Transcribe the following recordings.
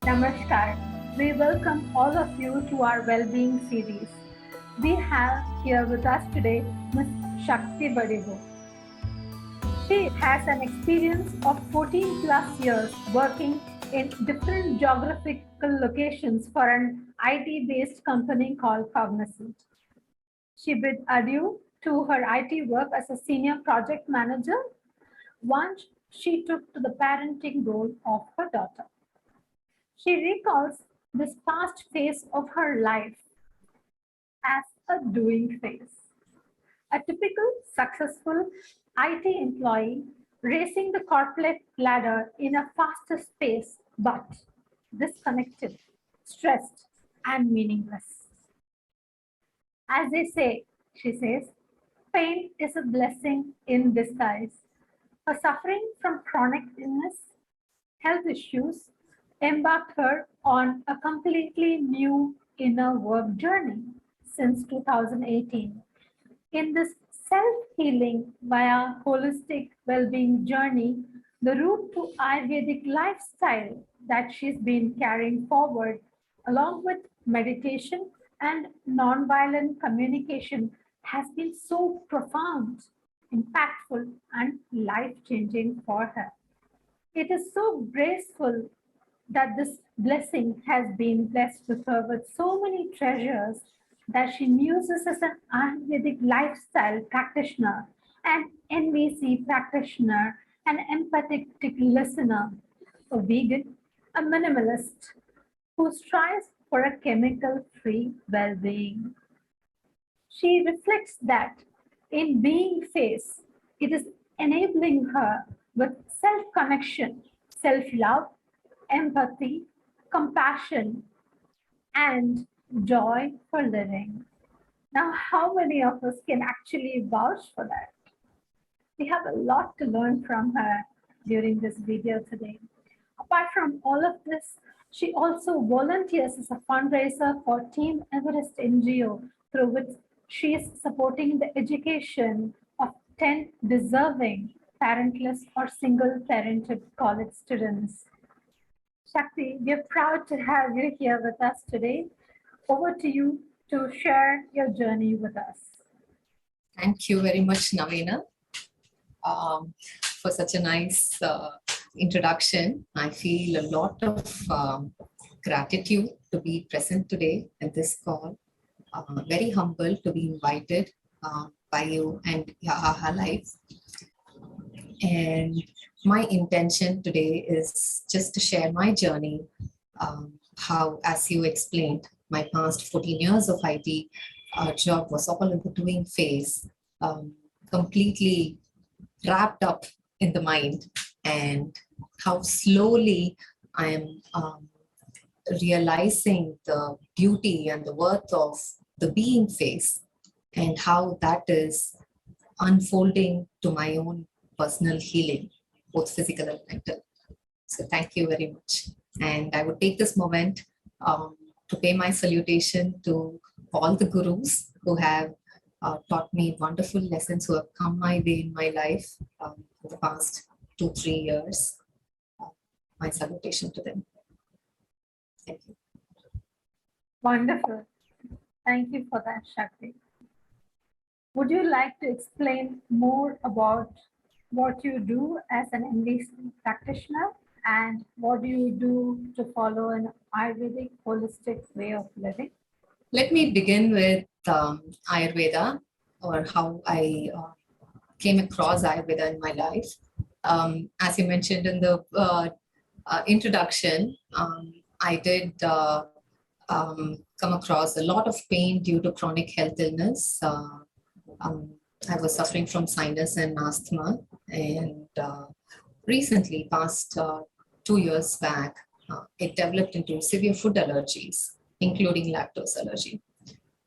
Namaskar. We welcome all of you to our well-being series. We have here with us today Ms. Sakthivadivu. She has an experience of 14 plus years working in different geographical locations for an IT-based company called Cognizant. She bid adieu to her IT work as a senior project manager once she took to the parenting role of her daughter. She recalls this past phase of her life as a doing phase. A typical successful IT employee racing the corporate ladder in a faster pace, but disconnected, stressed, and meaningless. As they say, she says, pain is a blessing in disguise. Her suffering from chronic illness, health issues, embarked her on a completely new inner work journey since 2018. In this self-healing via holistic well-being journey, the route to Ayurvedic lifestyle that she's been carrying forward, along with meditation and nonviolent communication, has been so profound, impactful, and life-changing for her. It is so graceful that this blessing has been blessed with her with so many treasures that she muses as an Ayurvedic lifestyle practitioner, an NVC practitioner, an empathetic listener, a vegan, a minimalist who strives for a chemical-free well-being. She reflects that in being face, it is enabling her with self-connection, self-love, empathy, compassion, and joy for living. Now, how many of us can actually vouch for that? We have a lot to learn from her during this video today. Apart from all of this, she also volunteers as a fundraiser for Team Everest NGO, through which she is supporting the education of 10 deserving parentless or single-parented college students. Shakti, we're proud to have you here with us today. Over to you to share your journey with us. Thank you very much, Navina, for such a nice introduction. I feel a lot of gratitude to be present today at this call. Very humble to be invited by you and Yaha Life. And my intention today is just to share my journey, how, as you explained, my past 14 years of IT job was all in the doing phase, completely wrapped up in the mind, and how slowly I am realizing the beauty and the worth of the being phase, and how that is unfolding to my own personal healing, both physical and mental. So thank you very much. And I would take this moment to pay my salutation to all the gurus who have taught me wonderful lessons, who have come my way in my life for the past 2-3 years. My salutation to them. Thank you. Wonderful. Thank you for that, Shakti. Would you like to explain more about what you do as an NVC practitioner and what do you do to follow an Ayurvedic holistic way of living? Let me begin with Ayurveda, or how I came across Ayurveda in my life. As you mentioned in the introduction, I did come across a lot of pain due to chronic health illness. I was suffering from sinus and asthma, and recently, past 2 years back, it developed into severe food allergies, including lactose allergy.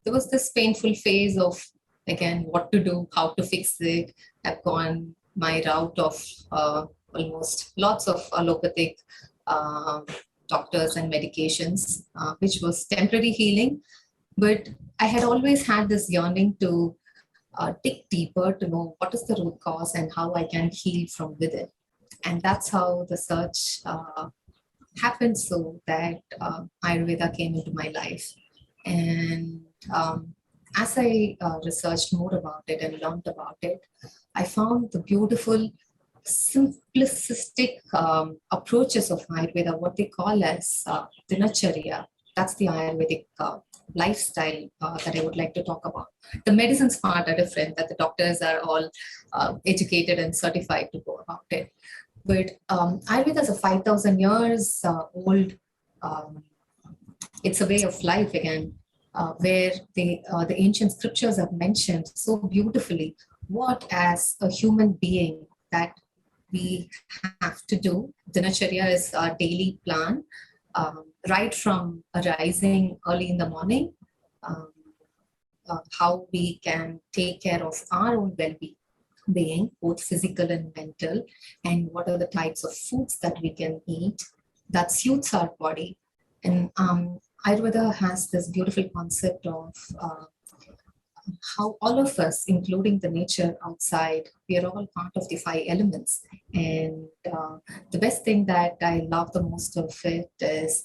There was this painful phase of, again, what to do, how to fix it. I've gone my route of almost lots of allopathic doctors and medications, which was temporary healing. But I had always had this yearning to dig deeper to know what is the root cause and how I can heal from within. And that's how the search happened so that Ayurveda came into my life. And as I researched more about it and learned about it, I found the beautiful, simplistic approaches of Ayurveda, what they call as dinacharya. That's the Ayurvedic lifestyle that I would like to talk about. The medicines part are different, that the doctors are all educated and certified to go about it. But Ayurveda is a 5,000 years old, um, it's a way of life again, where the ancient scriptures have mentioned so beautifully what as a human being that we have to do. Dinacharya is our daily plan, right from arising early in the morning, um, how we can take care of our own well-being, both physical and mental, and what are the types of foods that we can eat that suits our body. And Ayurveda has this beautiful concept of how all of us, including the nature outside, we are all part of the five elements. And the best thing that I love the most of it is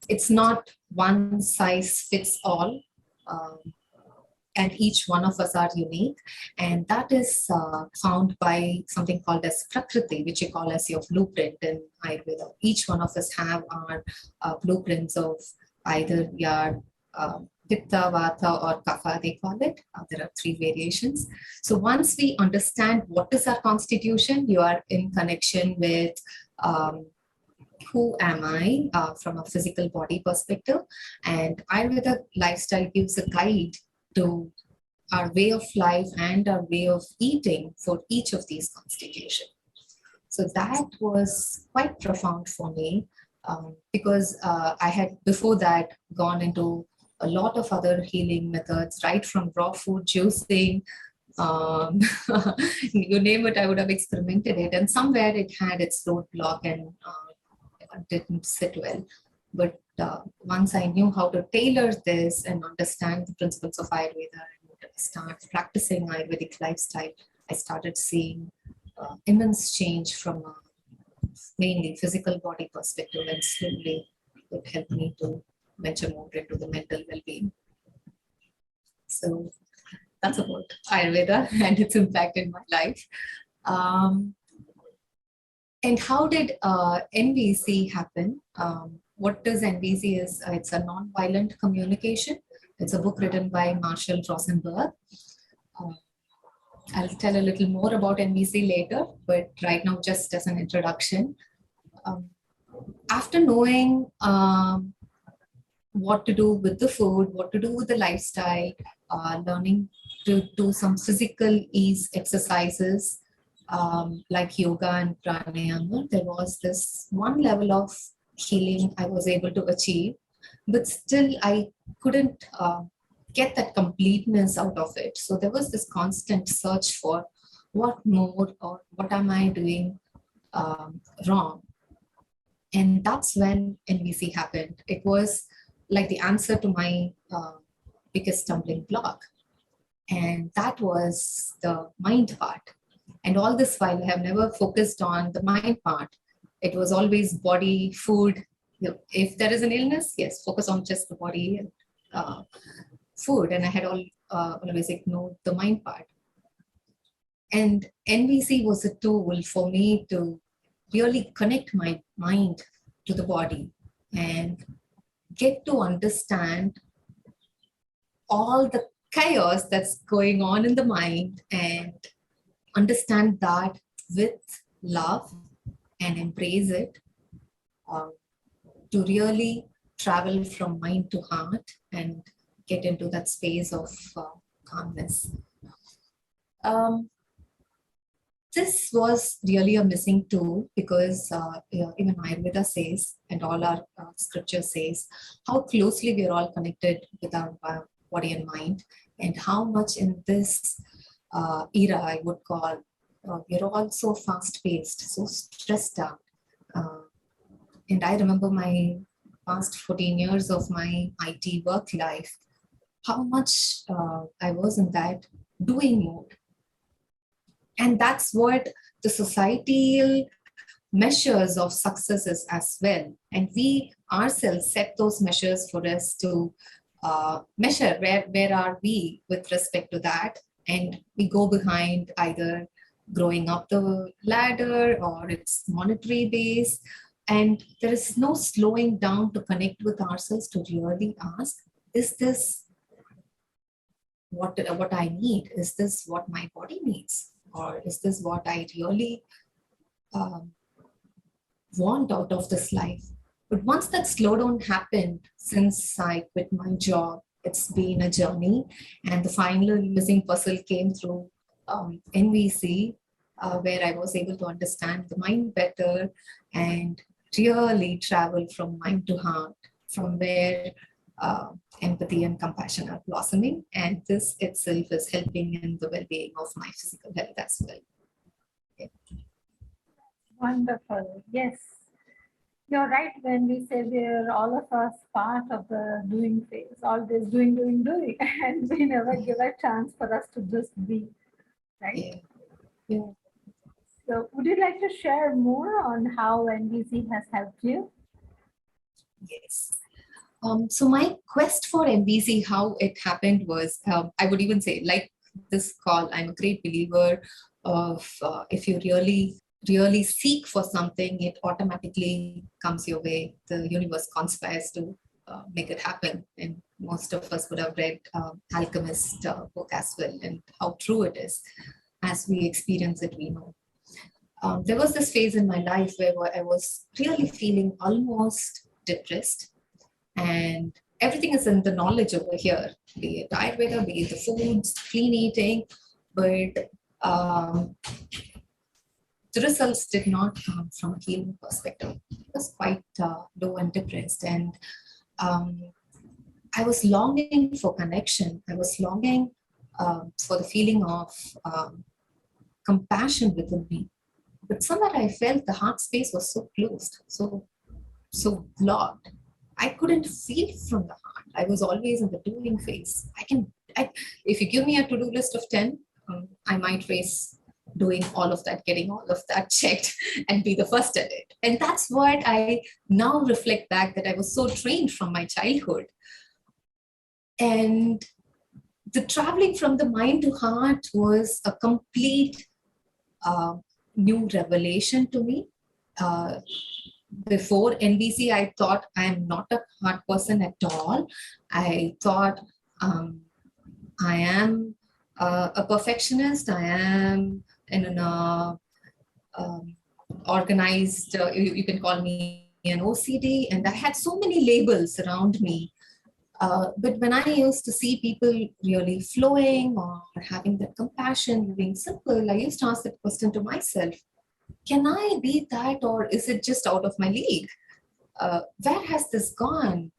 it's not one size fits all. Um, and each one of us are unique, and that is found by something called as prakriti, which you call as your blueprint in Ayurveda. Each one of us have our blueprints of either your pitta, vata, or kapha, they call it. There are three variations. So once we understand what is our constitution, you are in connection with who am I from a physical body perspective. And Ayurveda lifestyle gives a guide to our way of life and our way of eating for each of these constitutions. So that was quite profound for me, because I had before that gone into a lot of other healing methods, right from raw food juicing, um, you name it, I would have experimented it. And somewhere it had its roadblock and didn't sit well. But once I knew how to tailor this and understand the principles of Ayurveda and start practicing Ayurvedic lifestyle, I started seeing immense change from a mainly physical body perspective, and slowly it helped me to venture more into the mental well-being. So that's about Ayurveda and its impact in my life. And how did NVC happen? What does NVC is? It's a nonviolent communication. It's a book written by Marshall Rosenberg. I'll tell a little more about NVC later, but right now, just as an introduction, after knowing what to do with the food, what to do with the lifestyle, learning to do some physical ease exercises, like yoga and pranayama, there was this one level of healing I was able to achieve, but still I couldn't get that completeness out of it. So there was this constant search for what more or what am I doing wrong. And that's when NVC happened. It was like the answer to my biggest stumbling block. And that was the mind part. And all this while, I have never focused on the mind part. It was always body, food. If there is an illness, yes, focus on just the body and food. And I had always ignored the mind part. And NVC was a tool for me to really connect my mind to the body and get to understand all the chaos that's going on in the mind and understand that with love and embrace it, to really travel from mind to heart and get into that space of calmness. This was really a missing tool because even Ayurveda says, and all our scripture says, how closely we are all connected with our body and mind, and how much in this era, I would call, we're all so fast-paced, so stressed out. And I remember my past 14 years of my IT work life, how much I was in that doing mode. And that's what the societal measures of successes as well. And we ourselves set those measures for us to measure where are we with respect to that. And we go behind either growing up the ladder or it's monetary base. And there is no slowing down to connect with ourselves to really ask, is this what I need? Is this what my body needs? Or is this what I really um, want out of this life? But once that slowdown happened, since I quit my job, it's been a journey. And the final missing puzzle came through NVC, where I was able to understand the mind better and really travel from mind to heart, from where empathy and compassion are blossoming. And this itself is helping in the well-being of my physical health as well. Yeah. Wonderful. Yes. You're right when we say we're all of us part of the doing phase, always doing, and we never give a chance for us to just be, right? Yeah. Yeah. So would you like to share more on how NVC has helped you? Yes. So my quest for MBC, how it happened was, I would even say, like this call, I'm a great believer of if you really seek for something, it automatically comes your way. The universe conspires to make it happen. And most of us would have read Alchemist book as well, and how true it is. As we experience it, we know. There was this phase in my life where I was really feeling almost depressed, and everything is in the knowledge over here, be it Ayurveda, be it the foods, clean eating, but the results did not come from a healing perspective. I was quite low and depressed, and I was longing for connection. I was longing for the feeling of compassion within me. But somewhere I felt the heart space was so closed, so blocked. I couldn't feel from the heart. I was always in the doing phase. If you give me a to-do list of 10, I might race doing all of that, getting all of that checked and be the first at it. And that's what I now reflect back, that I was so trained from my childhood. And the traveling from the mind to heart was a complete new revelation to me. Before NVC, I thought I am not a heart person at all. I thought I am a perfectionist. I am an organized, you can call me an OCD, and I had so many labels around me. But when I used to see people really flowing or having that compassion, being simple, I used to ask that question to myself, can I be that, or is it just out of my league? Where has this gone?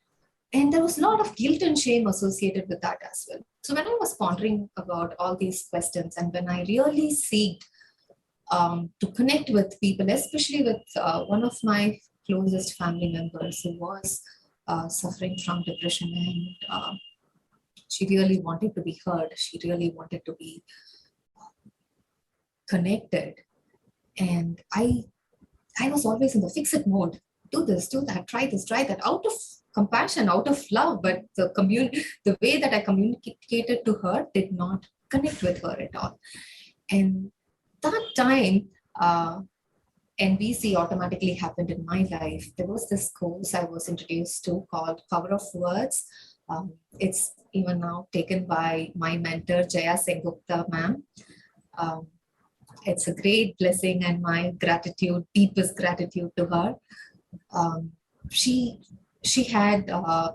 And there was a lot of guilt and shame associated with that as well. So when I was pondering about all these questions, and when I really seeked to connect with people, especially with one of my closest family members who was suffering from depression, and she really wanted to be heard. She really wanted to be connected. And I was always in the fix it mode. Do this, do that, try this, try that, out of compassion, out of love. But the way that I communicated to her did not connect with her at all. And that time, NVC automatically happened in my life. There was this course I was introduced to called Power of Words. It's even now taken by my mentor, Jaya Sengupta ma'am. It's a great blessing, and my gratitude, deepest gratitude to her. She had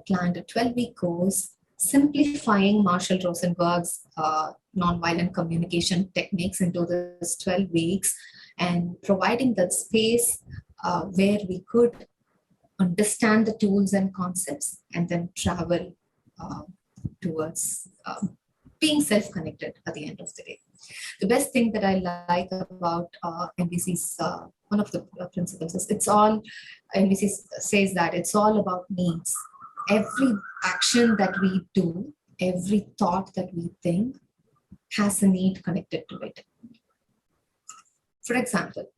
planned a 12-week course simplifying Marshall Rosenberg's nonviolent communication techniques into this 12 weeks, and providing that space where we could understand the tools and concepts and then travel towards being self-connected at the end of the day. The best thing that I like about NVC's one of the principles is NVC says that it's all about needs. Every action that we do, every thought that we think has a need connected to it. For example,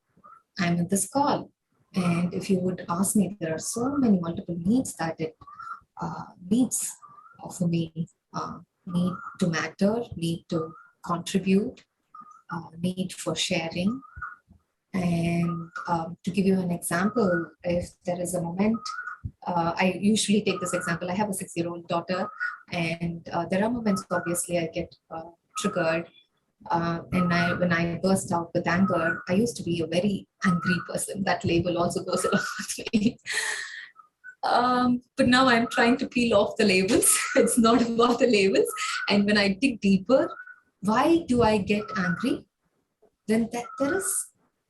I'm in this call. And if you would ask me, there are so many multiple needs that it needs for me. Need to matter, need to contribute, need for sharing. And to give you an example, if there is a moment, I usually take this example. I have a 6-year-old daughter, and there are moments, obviously, I get triggered. And when I burst out with anger, I used to be a very angry person. That label also goes along with me. But now I'm trying to peel off the labels. It's not about the labels. And when I dig deeper, why do I get angry? Then there is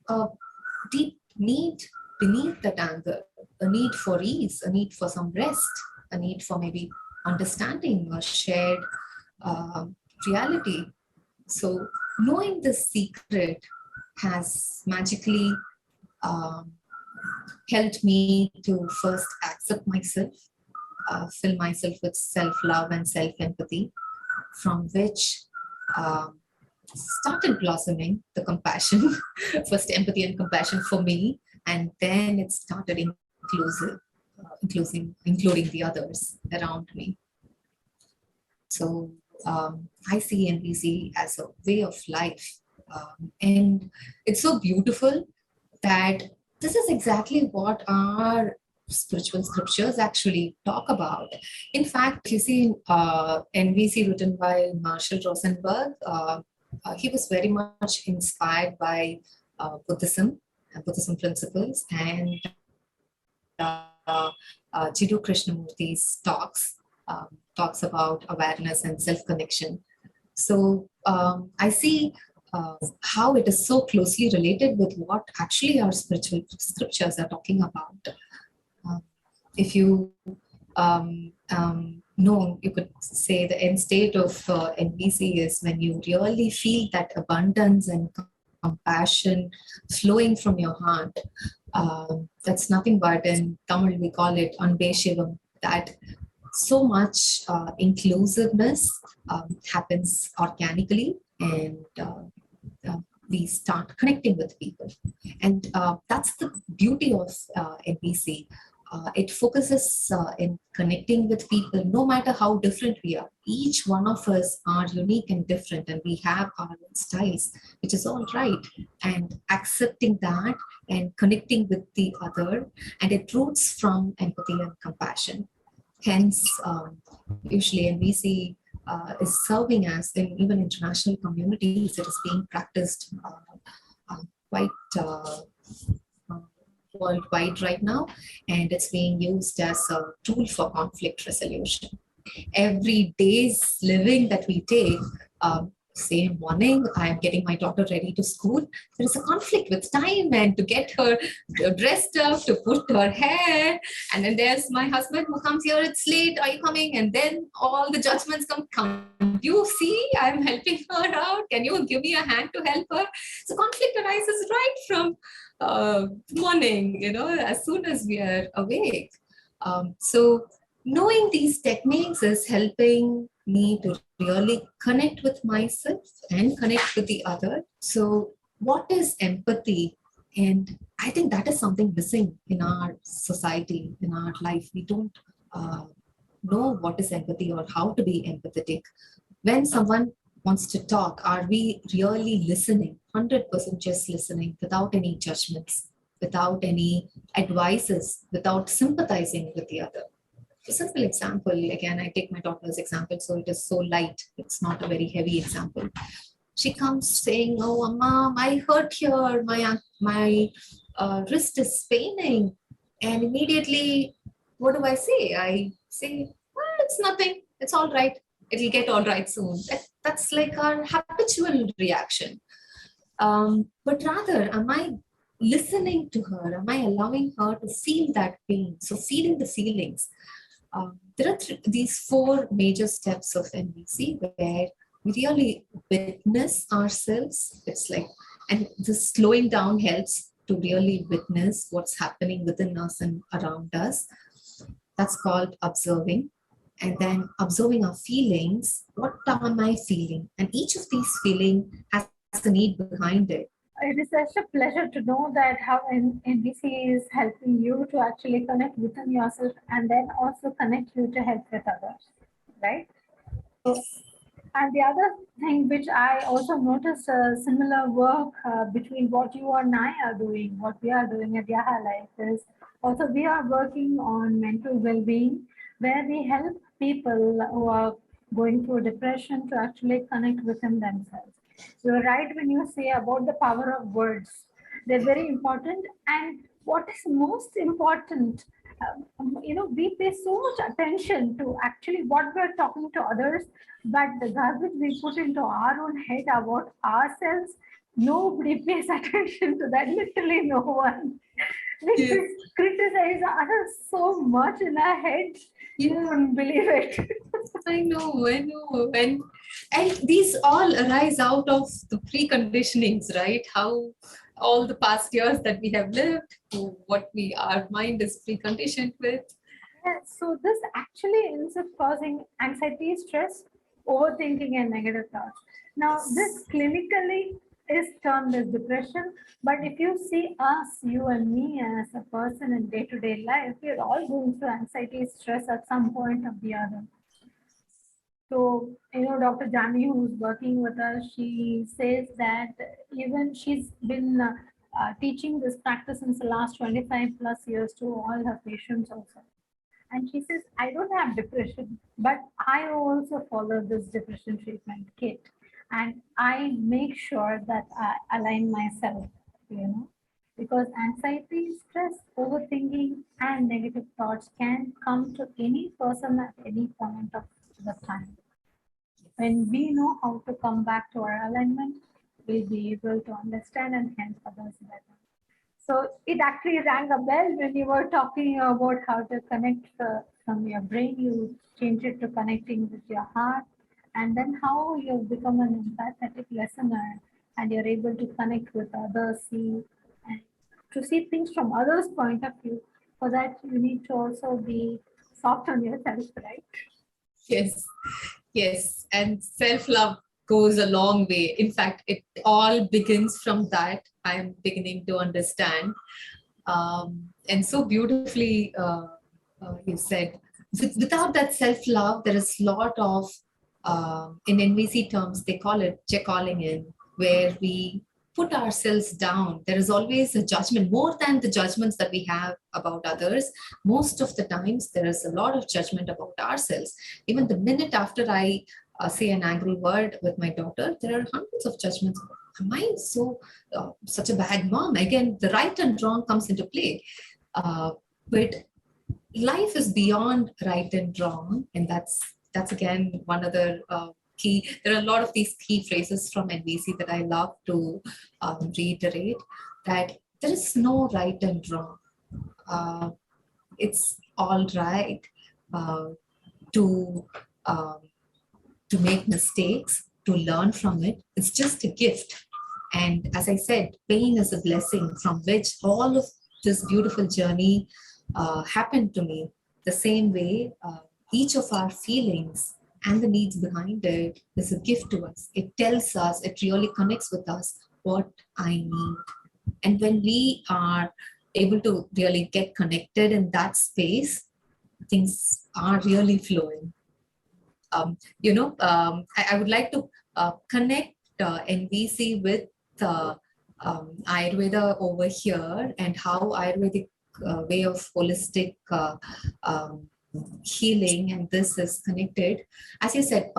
a deep need beneath that anger, a need for ease, a need for some rest, a need for maybe understanding or shared reality. So knowing this secret has magically helped me to first accept myself, fill myself with self-love and self-empathy, from which started blossoming the compassion, first empathy and compassion for me, and then it started including the others around me. So I see NVC as a way of life. And it's so beautiful that this is exactly what our spiritual scriptures actually talk about. In fact, you see NVC written by Marshall Rosenberg, he was very much inspired by Buddhism and Buddhism principles, and Jiddu Krishnamurti's talks about awareness and self-connection. So I see how it is so closely related with what actually our spiritual scriptures are talking about. If you know, you could say the end state of NVC is when you really feel that abundance and compassion flowing from your heart. That's nothing but, in Tamil we call it Anbe Shivam, that so much inclusiveness happens organically, and we start connecting with people. And that's the beauty of NVC. It focuses in connecting with people, no matter how different we are. Each one of us are unique and different, and we have our own styles, which is all right. And accepting that and connecting with the other, and it roots from empathy and compassion. Hence, usually NVC is serving as, in even international communities, it is being practiced quite worldwide right now, and it's being used as a tool for conflict resolution. Every day's living that we take, say morning, I'm getting my daughter ready to school, there is a conflict with time and to get her dressed up, to put her hair, and then there's my husband who comes here, it's late, are you coming? And then all the judgments come. You see, I'm helping her out, can you give me a hand to help her? So conflict arises right from morning, as soon as we are awake. So knowing these techniques is helping me to really connect with myself and connect with the other. So what is empathy? And I think that is something missing in our society, in our life. We don't know what is empathy or how to be empathetic. When someone wants to talk, are we really listening, 100% just listening, without any judgments, without any advices, without sympathizing with the other? A simple example, again, I take my daughter's example, so it is so light, it's not a very heavy example. She comes saying, oh, Mom, I hurt here, my wrist is paining. And immediately, what do I say? I say, well, it's nothing, it's all right, it'll get all right soon. That's like our habitual reaction. But rather, am I listening to her? Am I allowing her to feel that pain? So feeling the feelings. There are these 4 major steps of NVC where we really witness ourselves. It's like, and this slowing down helps to really witness what's happening within us and around us. That's called observing. And then observing our feelings. What am I feeling? And each of these feelings has a need behind it. It is such a pleasure to know that how NBC is helping you to actually connect within yourself and then also connect you to help with others, right? So, Yes. and the other thing which I also noticed similar work between what you and I are doing, what we are doing at Yaha Life is also we are working on mental well-being, where we help people who are going through depression to actually connect within themselves. You're right when you say about the power of words. They're very important. And what is most important, we pay so much attention to actually what we're talking to others, but the garbage we put into our own head about ourselves, nobody pays attention to that. Literally, no one. We Yes. criticize others so much in our heads. You Yeah. wouldn't believe it. I know, I know. And these all arise out of the preconditionings, right? How all the past years that we have lived, what our mind is preconditioned with. Yeah, so this actually ends up causing anxiety, stress, overthinking, and negative thoughts. Now, this Yes. clinically is termed as depression, but if you see us, you and me as a person in day-to-day life, we're all going through anxiety, stress at some point or the other. So, Dr. Jani, who's working with us, she says that even she's been teaching this practice since the last 25 plus years to all her patients also. And she says, I don't have depression, but I also follow this depression treatment kit. And I make sure that I align myself, because anxiety, stress, overthinking, and negative thoughts can come to any person at any point of the time. When we know how to come back to our alignment, we'll be able to understand and help others better. So it actually rang a bell when you were talking about how to connect from your brain. You change it to connecting with your heart, and then how you've become an empathetic listener, and you're able to connect with others, see and to see things from others' point of view. For that, you need to also be soft on yourself, right? Yes. Yes. And self-love goes a long way. In fact, it all begins from that. I'm beginning to understand. And so beautifully, you said, without that self-love, there is a lot of, in NVC terms, they call it check-calling in, where we put ourselves down. There is always a judgment, more than the judgments that we have about others. Most of the times, there is a lot of judgment about ourselves. Even the minute after I say an angry word with my daughter, there are hundreds of judgments. Am I such a bad mom? Again, the right and wrong comes into play. But life is beyond right and wrong, and that's again one other key. There are a lot of these key phrases from NVC that I love to reiterate, that there is no right and wrong. Uh, it's all right uh, to um, to make mistakes, to learn from it. It's just a gift. And as I said, pain is a blessing from which all of this beautiful journey happened to me. The same way, each of our feelings and the needs behind it is a gift to us. It tells us, it really connects with us what I need. And when we are able to really get connected in that space, things are really flowing. I would like to connect NVC with Ayurveda over here, and how Ayurvedic way of holistic healing and this is connected. As you said,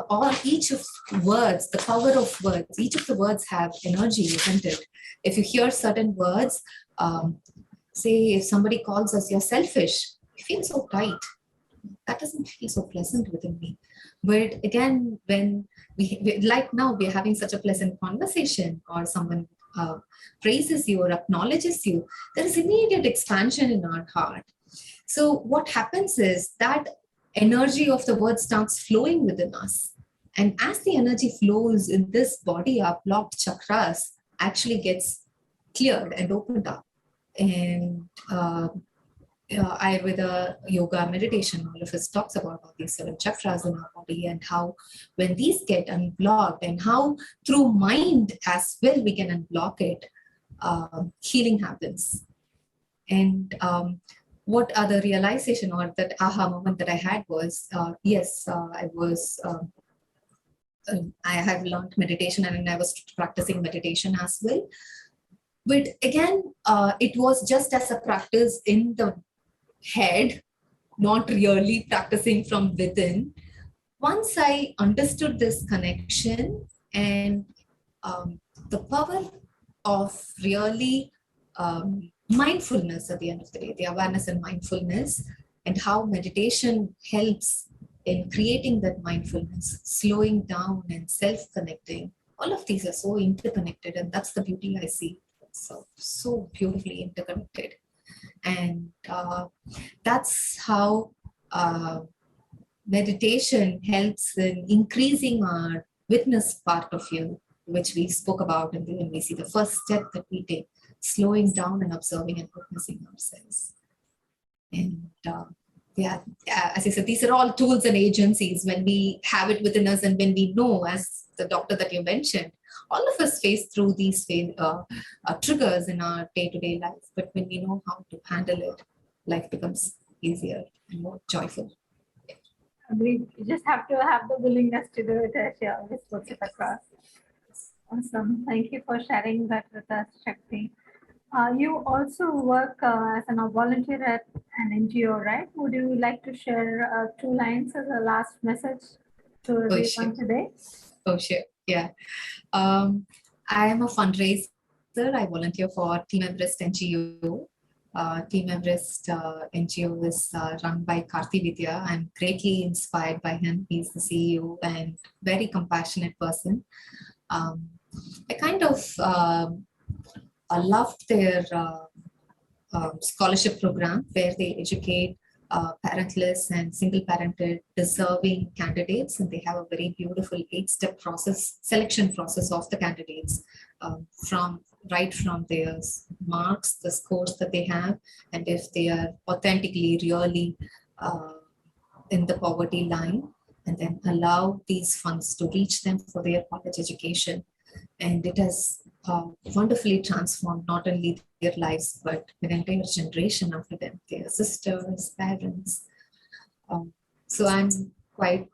each of words, the power of words, each of the words have energy, isn't it? If you hear certain words, say if somebody calls us, you're selfish, you feel so tight. That doesn't feel so pleasant within me. But again, when like now, we're having such a pleasant conversation, or someone praises you or acknowledges you, there is immediate expansion in our heart. So what happens is that energy of the word starts flowing within us. And as the energy flows in this body, our blocked chakras actually gets cleared and opened up. And Ayurveda, yoga, meditation, all of us talks about all these 7 chakras in our body, and how when these get unblocked, and how through mind as well we can unblock it. healing happens. And what other realization or that aha moment that I had was, yes, I have learned meditation and I was practicing meditation as well. But again, it was just as a practice in the head, not really practicing from within. Once I understood this connection and the power of really mindfulness at the end of the day, the awareness and mindfulness, and how meditation helps in creating that mindfulness, slowing down and self-connecting. All of these are so interconnected, and that's the beauty I see. So beautifully interconnected. And that's how meditation helps in increasing our witness part of you, which we spoke about when we see the first step that we take, slowing down and observing and witnessing ourselves. And as I said, these are all tools and agencies when we have it within us and when we know, as the doctor that you mentioned, all of us face through these triggers in our day-to-day life. But when we know how to handle it, life becomes easier and more joyful. Agreed. You just have to have the willingness to do it, as she always puts it across. Awesome. Thank you for sharing that with us, Shakti. You also work as a volunteer at an NGO, right? Would you like to share 2 lines as a last message to everyone today? Oh, sure. Yeah. I am a fundraiser. I volunteer for Team Everest NGO. Team Everest NGO is run by Karthividya. I'm greatly inspired by him. He's the CEO and very compassionate person. I kind of loved their scholarship program where they educate parentless and single-parented deserving candidates, and they have a very beautiful 8-step selection process of the candidates right from their marks, the scores that they have, and if they are authentically really in the poverty line, and then allow these funds to reach them for their college education. And it has wonderfully transformed not only their lives, but an entire generation after them, their sisters, parents. So I'm quite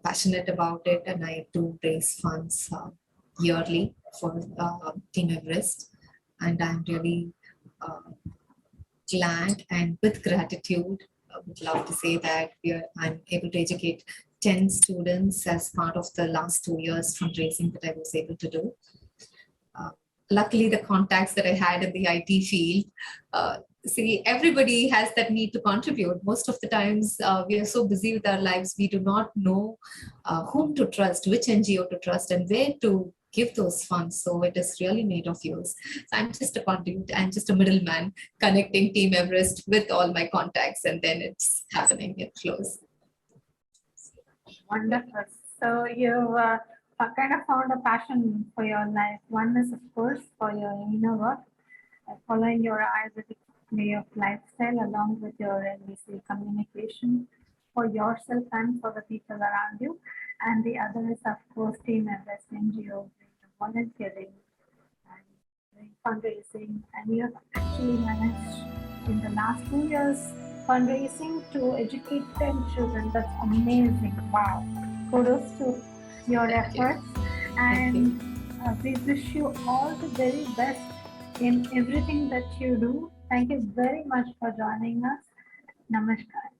passionate about it, and I do raise funds yearly for Team Everest. And I'm really glad and with gratitude, I would love to say that I'm able to educate 10 students as part of the last 2 years fundraising that I was able to do. Luckily, the contacts that I had in the IT field, everybody has that need to contribute. Most of the times, we are so busy with our lives, we do not know whom to trust, which NGO to trust, and where to give those funds. So it is really made of use. So I'm just a conduit, I'm just a middleman connecting Team Everest with all my contacts, and then it's happening, it flows. Wonderful. So you've kind of found a passion for your life. One is, of course, for your inner work, following your Ayurvedic way of lifestyle along with your NVC communication for yourself and for the people around you. And the other is, of course, Team Everest NGO, volunteering and doing fundraising. And you have actually managed in the last 2 years fundraising to educate 10 children. That's amazing. Wow. Kudos to your efforts. And we wish you all the very best in everything that you do. Thank you very much for joining us. Namaskar.